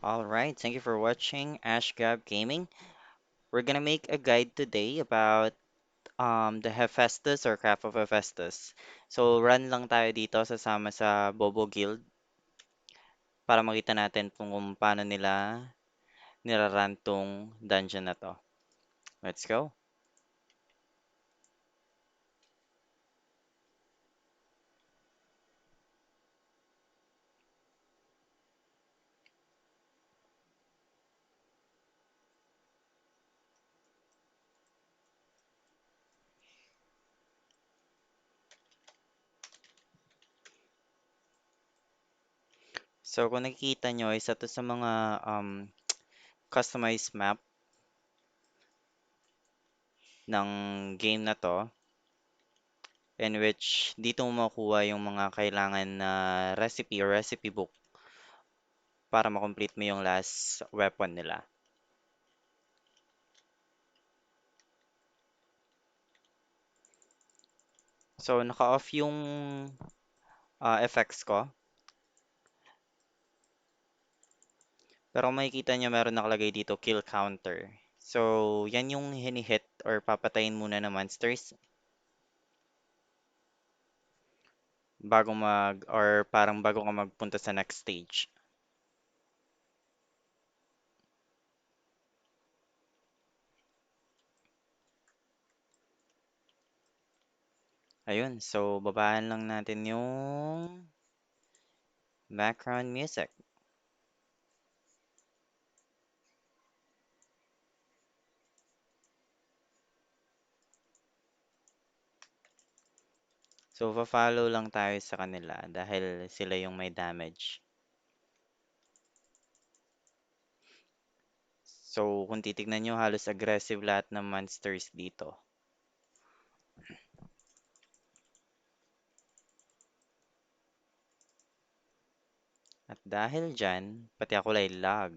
Alright, thank you for watching Ash Gab Gaming. We're gonna make a guide today about the Hephaestus or Craft of Hephaestus. So run lang tayo dito sasama sa Bobo Guild para makita natin kung paano nila nirarun tong dungeon na to. Let's go! So kung nakikita nyo, isa to sa mga customized map ng game na to in which dito mo makuha yung mga kailangan na recipe or recipe book para makomplete mo yung last weapon nila. So, naka-off yung effects ko. Pero kung makikita nyo, meron nakalagay dito, kill counter. So, yan yung hini-hit or papatayin muna ng monsters bago or parang bago ka magpunta sa next stage. Ayun, so babaan lang natin yung background music. So, follow lang tayo sa kanila dahil sila yung may damage. So, kung titignan nyo, halos aggressive lahat ng monsters dito. At dahil dyan, pati ako ay lag.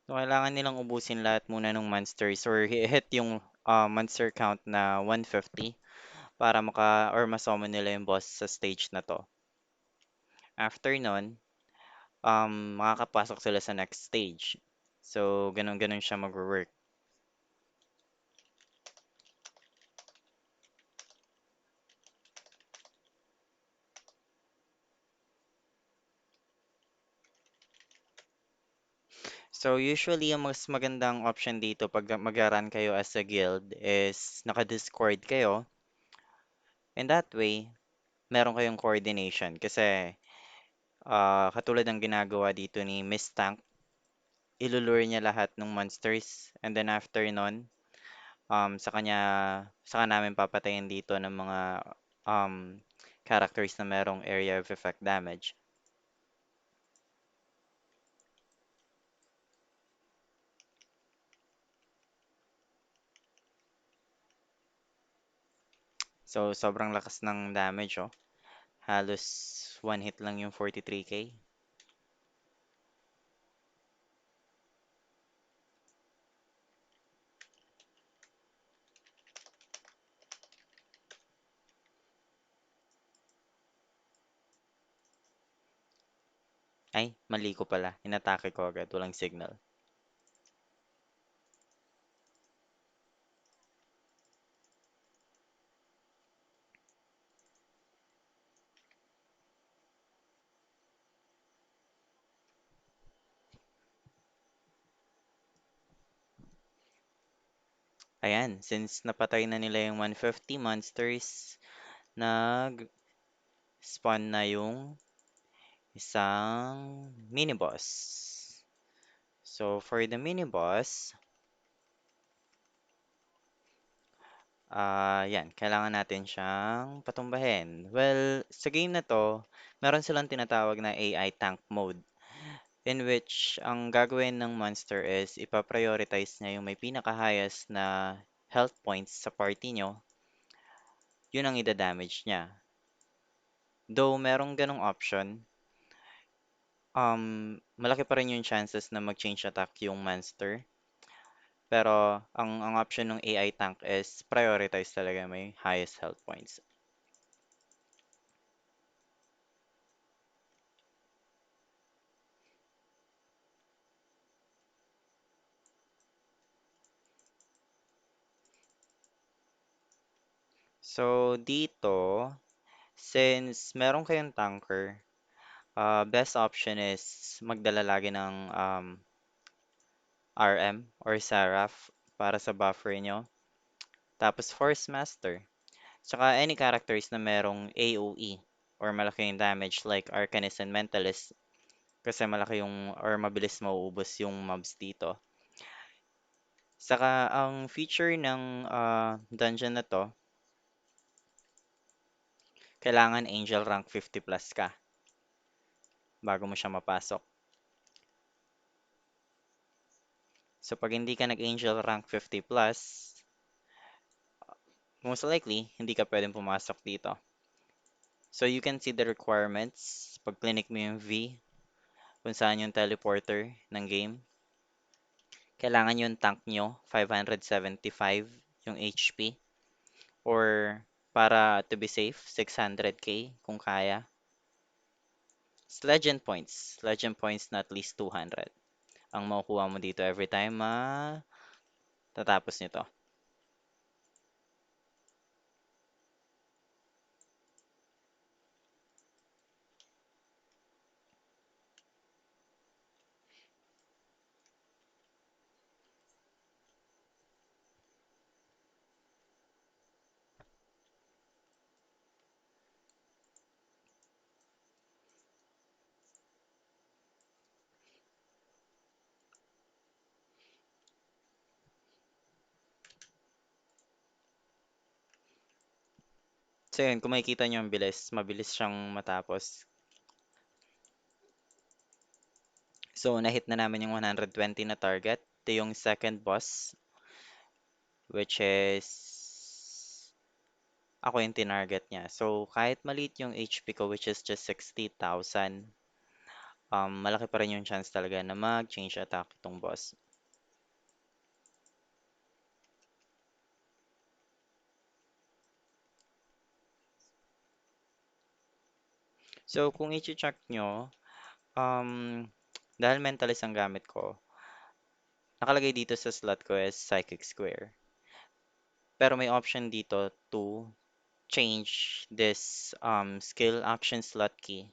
So, kailangan nilang ubusin lahat muna ng monsters or hit yung monster count na 150 para or ma-summon nila yung boss sa stage na to. After nun, makakapasok sila sa next stage. So, ganun-ganun siya mag-work. So, usually, ang mas magandang option dito pag mag-run kayo as a guild is naka-discord kayo. And that way, meron kayong coordination. Kasi, katulad ng ginagawa dito ni Miss Tank, ilulure niya lahat ng monsters. And then after nun, saka namin papatayin dito ng mga um, characters na merong area of effect damage. So, sobrang lakas ng damage, oh. Halos one hit lang yung 43k. Ay, mali ko pala. Inatake ko agad. Walang signal. Ayan, since napatay na nila yung 150 monsters, nag-spawn na yung isang mini-boss. So, for the mini-boss, yan, kailangan natin siyang patumbahin. Well, sa game na to, meron silang tinatawag na AI tank mode in which ang gagawin ng monster is ipaprioritize niya yung may pinaka-highest na health points sa party nyo, yun ang ida-damage niya. Though merong ganong option, malaki pa rin yung chances na mag-change attack yung monster. Pero ang option ng AI tank is prioritize talaga may highest health points. So dito, since meron kayong tanker, best option is magdala lagi ng RM or Seraph para sa buffer nyo. Tapos Force Master. Tsaka any characters na merong AoE or malaki yung damage like Arcanist and Mentalist kasi malaki yung or mabilis mauubos yung mobs dito. Saka ang feature ng dungeon na to, kailangan Angel rank 50 plus ka bago mo siya mapasok. So pag hindi ka nag-Angel rank 50 plus, most likely hindi ka pwedeng pumasok dito. So you can see the requirements. Pag clinic mo yung V, kung saan yung teleporter ng game, kailangan yung tank nyo, 575 yung HP. Or para to be safe, 600k kung kaya. Legend points. Legend points na at least 200. Ang makukuha mo dito every time tatapos nito. So yun, kung makikita nyo ang bilis, mabilis siyang matapos. So na-hit na namin yung 120 na target. Ito yung second boss, which is ako yung tinarget niya. So kahit maliit yung HP ko, which is just 60,000, malaki pa rin yung chance talaga na mag-change attack itong boss. So kung i-check nyo, um, dahil mentalist ang gamit ko, nakalagay dito sa slot ko is Psychic Square. Pero may option dito to change this skill action slot key.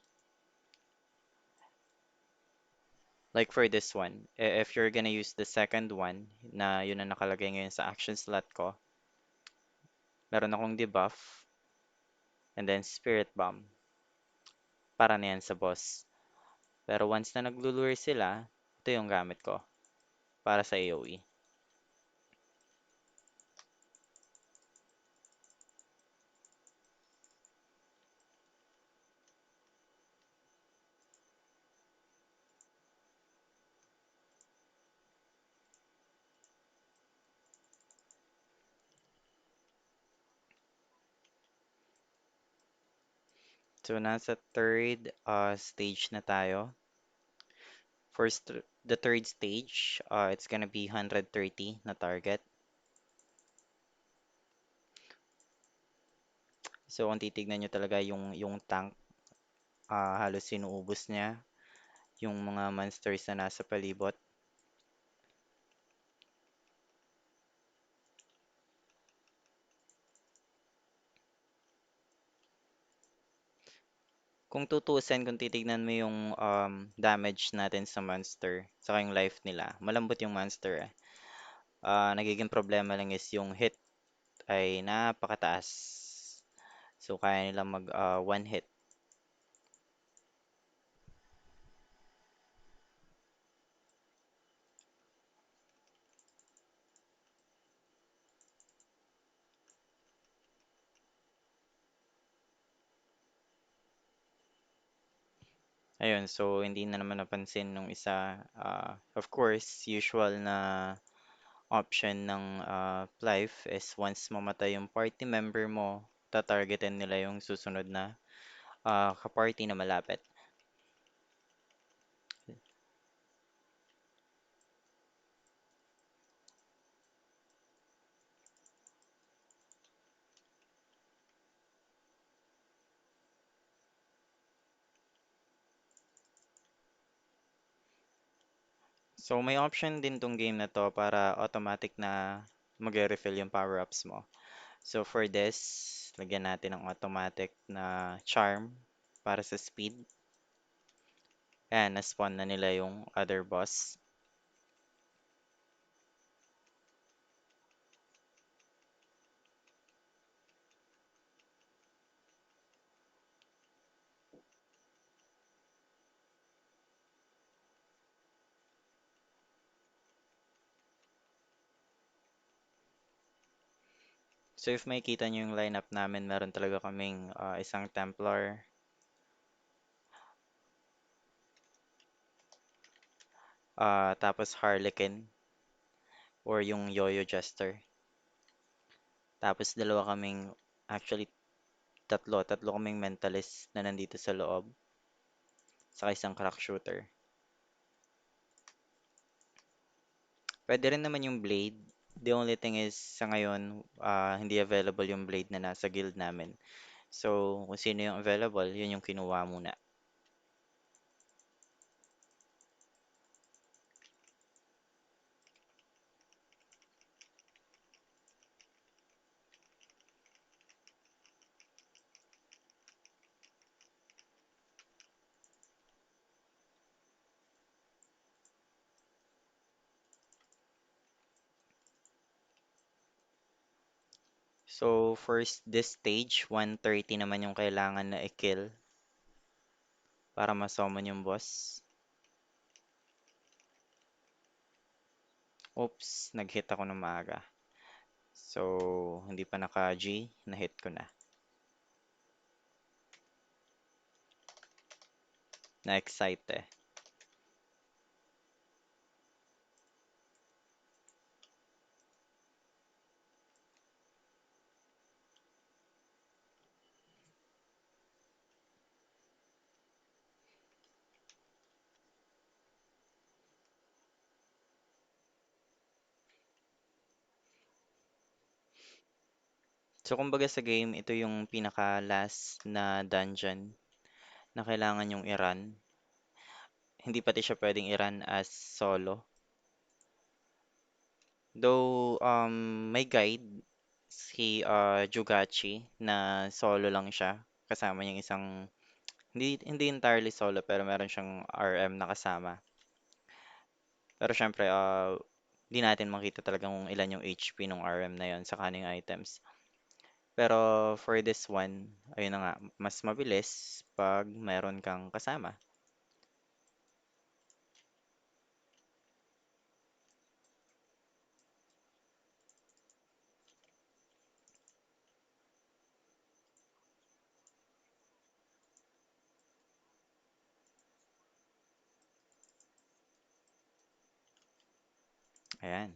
Like for this one, if you're gonna use the second one, na yun ang nakalagay ngayon sa action slot ko, meron akong debuff, and then Spirit Bomb, para na yan sa boss. Pero once na naglulure sila, ito yung gamit ko, para sa AoE. So nasa third stage na tayo. The third stage, it's gonna be 130 na target. So kung titignan nyo talaga yung tank, halos sinuubos niya yung mga monsters na nasa palibot. Kung tutuusin, kung titignan mo yung damage natin sa monster, saka yung life nila, malambot yung monster eh. Nagiging problema lang is yung hit ay napakataas. So kaya nilang mag one hit. Ayun, so hindi na naman napansin nung isa. Of course, usual na option ng Flyff is once mamatay yung party member mo, tatargetin nila yung susunod na kaparty na malapit. So may option din tong game na to para automatic na magre-refill yung power-ups mo. So for this, lagyan natin ng automatic na charm para sa speed. Ayan, na-spawn na nila yung other boss. So if makikita nyo yung lineup namin, meron talaga kaming isang Templar, tapos Harlequin, or yung Yo-Yo Jester. Tapos actually tatlo kaming Mentalist na nandito sa loob, saka isang Crack Shooter. Pwede rin naman yung Blade. The only thing is, sa ngayon, hindi available yung Blade na nasa guild namin. So, kung sino yung available, yun yung kinuha muna. So, first, this stage, 130 naman yung kailangan na i-kill para ma-summon yung boss. Oops, nag-hit ako ng maaga. So, hindi pa naka-G, na-hit ko na. Na-excite eh. So, kumbaga sa game, ito yung pinaka-last na dungeon na kailangan yung i-run. Hindi pati siya pwedeng i-run as solo. Though, may guide si Jugachi na solo lang siya. Kasama niyang hindi entirely solo pero meron siyang RM na kasama. Pero syempre, di natin makita talaga kung ilan yung HP ng RM na yon sa kaning items. Pero for this one, ayun na nga, mas mabilis pag meron kang kasama. Ayan.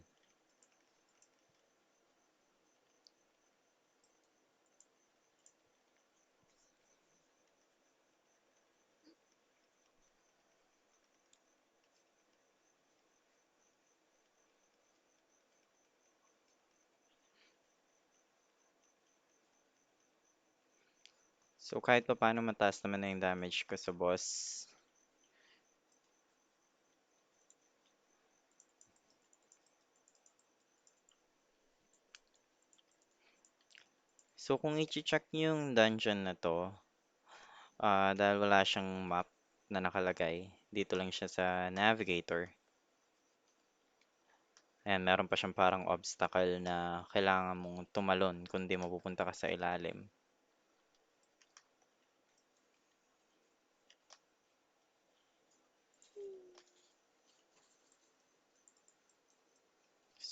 So kahit pa paano mataas naman na yung damage ko sa boss. So kung i-check nyo yung dungeon na to, dahil wala siyang map na nakalagay, dito lang siya sa navigator. Ayan, meron pa siyang parang obstacle na kailangan mong tumalon kundi mapupunta ka sa ilalim.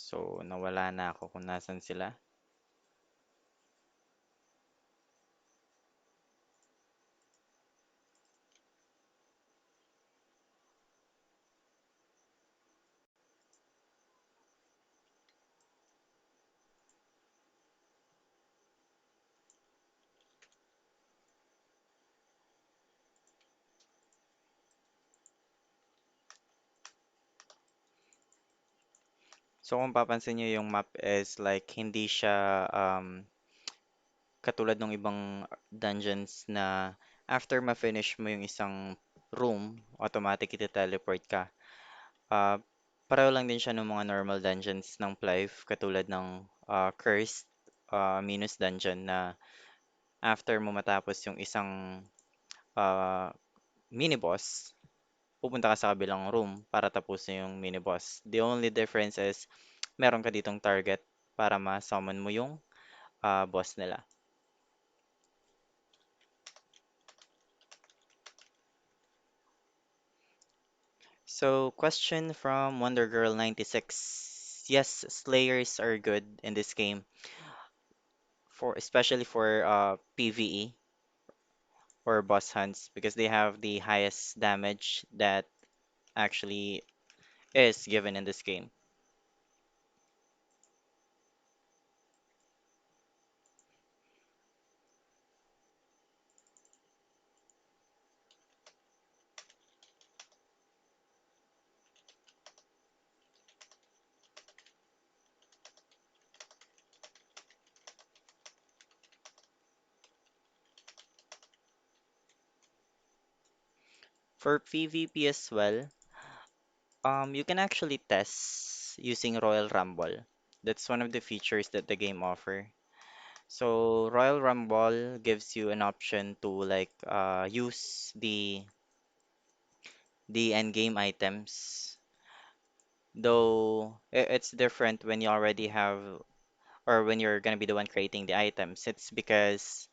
So, nawala na ako kung nasan sila. So, kung papansin nyo yung map is like hindi siya katulad ng ibang dungeons na after ma-finish mo yung isang room, automatic ite-teleport ka. Ah, Pareho lang din siya ng mga normal dungeons ng Flyff, katulad ng Cursed Minus Dungeon na after mo matapos yung isang ah, mini-boss, pupunta ka sa kabilang room para tapusin yung mini-boss. The only difference is meron ka ditong target para ma-summon mo yung boss nila. So, question from Wonder Girl 96. Yes, Slayers are good in this game, for especially for PvE or boss hunts because they have the highest damage that actually is given in this game. For PvP as well, you can actually test using Royal Rumble. That's one of the features that the game offer. So Royal Rumble gives you an option to like use the endgame items. Though it's different when you already have or when you're gonna be the one creating the items. It's because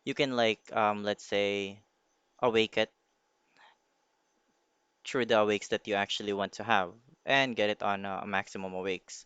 you can like let's say awake it through the awakes that you actually want to have and get it on a maximum awakes.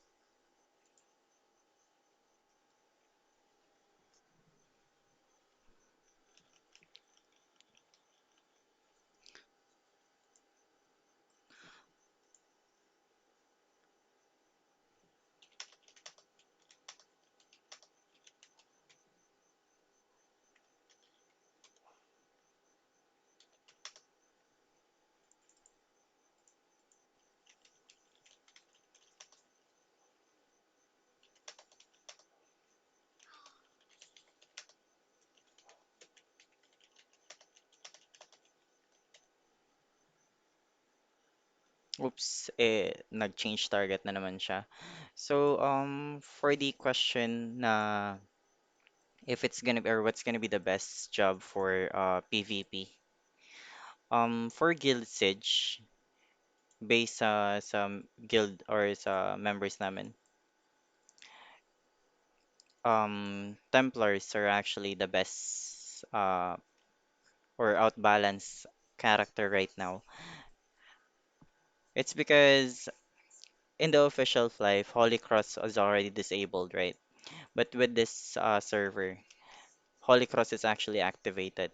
Oops, nag-change target na naman siya. So, for the question na if it's gonna be or what's gonna be the best job for PvP, for Guild Siege, based sa guild or sa members namin, Templars are actually the best or outbalance character right now. It's because in the official Flyff, Holy Cross is already disabled, right? But with this server, Holy Cross is actually activated.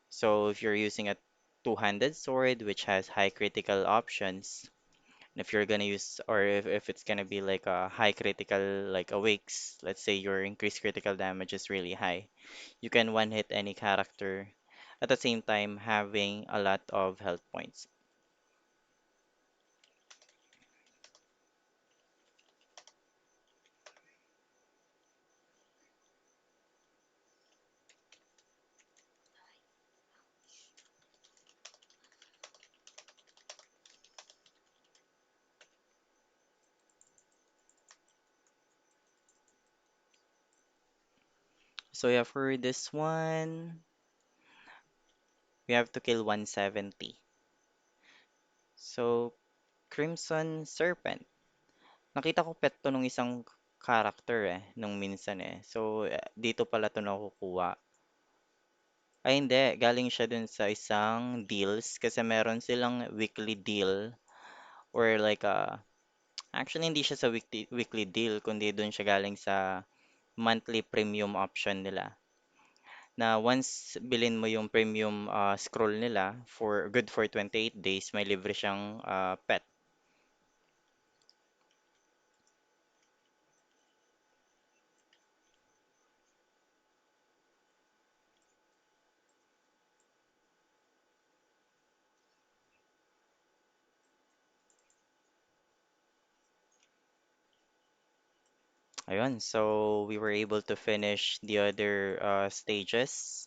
So if you're using a two-handed sword, which has high critical options, and if you're gonna use, or if it's gonna be like a high critical, like awakes, let's say your increased critical damage is really high, you can one-hit any character at the same time having a lot of health points. So yeah, for this one, we have to kill 170. So, Crimson Serpent. Nakita ko pet to nung isang character nung minsan So, dito pala to nakukuha. Ay hindi, galing siya dun sa isang deals kasi meron silang weekly deal or like actually hindi siya sa weekly deal kundi dun siya galing sa monthly premium option nila. Na once bilhin mo yung premium scroll nila for good for 28 days, may libre siyang pet. Ayun, so we were able to finish the other stages.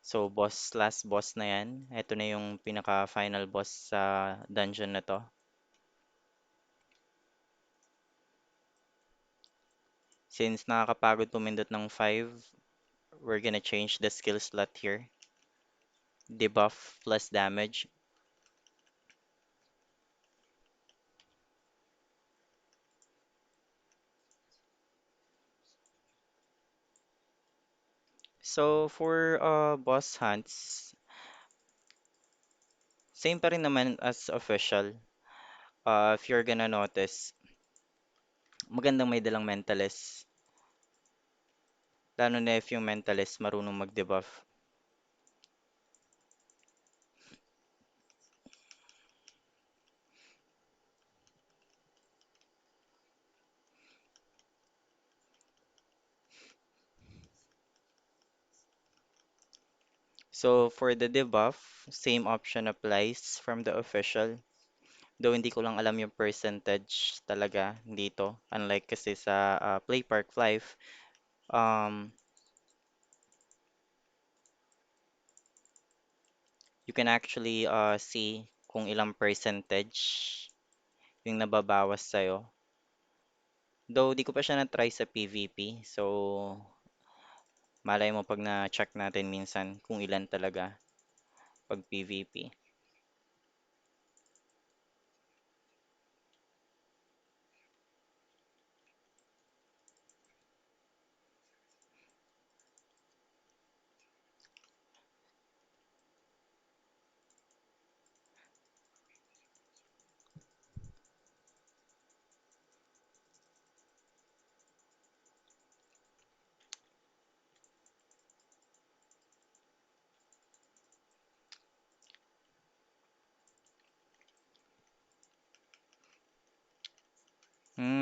So last boss na yan. Ito na yung pinaka-final boss sa dungeon na to. Since nakakapagod pumindot ng 5, we're gonna change the skill slot here. Debuff plus damage. So for boss hunts, same pa rin naman as official. If you're gonna notice, magandang may dalang mentalist. Lalo na if yung mentalist marunong mag-debuff. So for the debuff, same option applies from the official. Though hindi ko lang alam yung percentage talaga dito. Unlike kasi sa Play Park Flyff, um, you can actually see kung ilang percentage yung nababawas sa'yo. Though di ko pa siya na-try sa PvP, so malay mo pag na-check natin minsan kung ilan talaga pag PvP.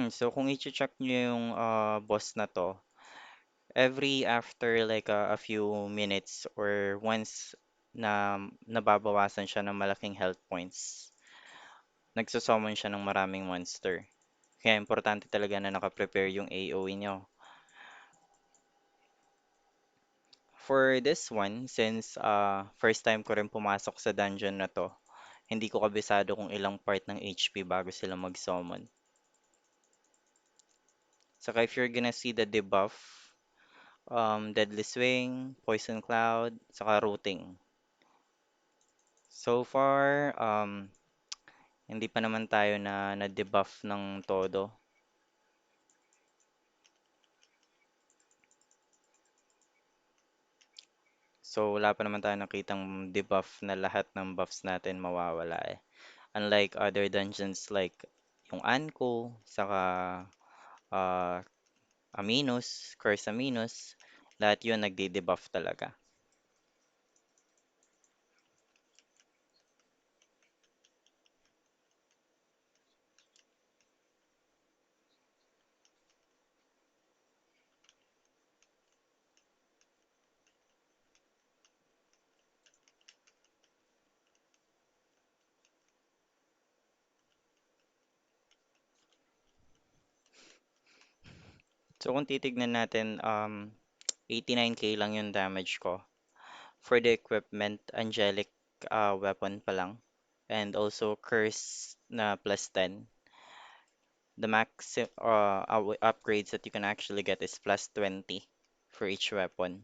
So kung i-check nyo yung boss na to, every after like a few minutes or once na nababawasan siya ng malaking health points, nagsusummon siya ng maraming monster. Kaya importante talaga na nakaprepare yung AoE nyo. For this one, since first time ko rin pumasok sa dungeon na to, hindi ko kabisado kung ilang part ng HP bago sila mag-summon. Saka if you're gonna see the debuff, Deadly Swing, Poison Cloud, saka Rooting. So far, hindi pa naman tayo na-debuff ng todo. So wala pa naman tayo nakitang debuff na lahat ng buffs natin mawawala eh. Unlike other dungeons like yung Anko, saka uh, Aminos, Curse Aminos, lahat yun nagde-debuff talaga. So kung titignan natin, 89k lang yung damage ko. For the equipment, angelic weapon pa lang. And also curse na plus 10. The max upgrades that you can actually get is plus 20 for each weapon.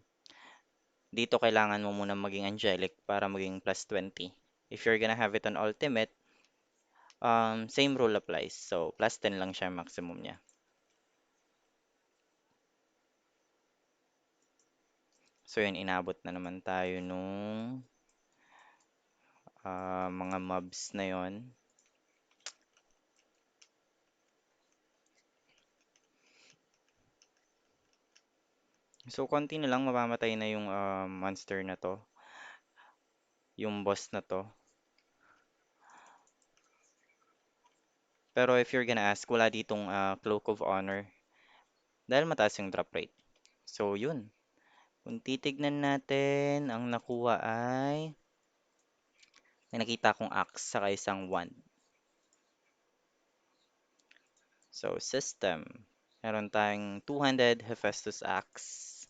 Dito kailangan mo muna maging angelic para maging plus 20. If you're gonna have it on ultimate, same rule applies. So plus 10 lang siya maximum niya. So yun, inabot na naman tayo nung mga mobs na yon. So konti na lang mamamatay na yung monster na to, yung boss na to. Pero if you're gonna ask, wala ditong Cloak of Honor dahil mataas yung drop rate. So yun, kung titignan natin, ang nakuha ay may nakita kong axe saka isang wand. So system, meron tayong 200 Hephaestus axe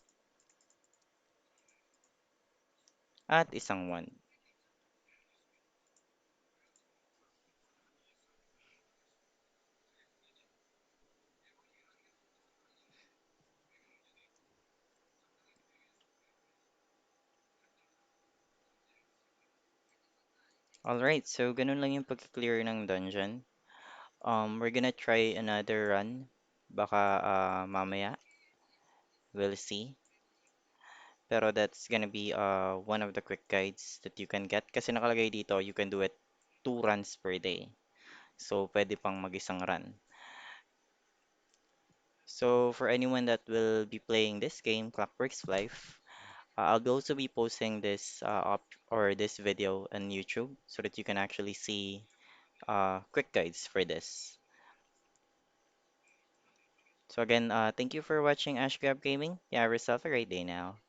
at isang wand. Alright, so ganun lang yung pag-clear ng dungeon. We're gonna try another run. Baka mamaya, we'll see. Pero that's gonna be one of the quick guides that you can get. Kasi nakalagay dito, you can do it 2 runs per day. So, pwede pang mag-isang run. So, for anyone that will be playing this game, Clockworks Flyff, I'll be also be posting this this video on YouTube so that you can actually see quick guides for this. So again, thank you for watching Ash Grab Gaming. You have yourself a great day now.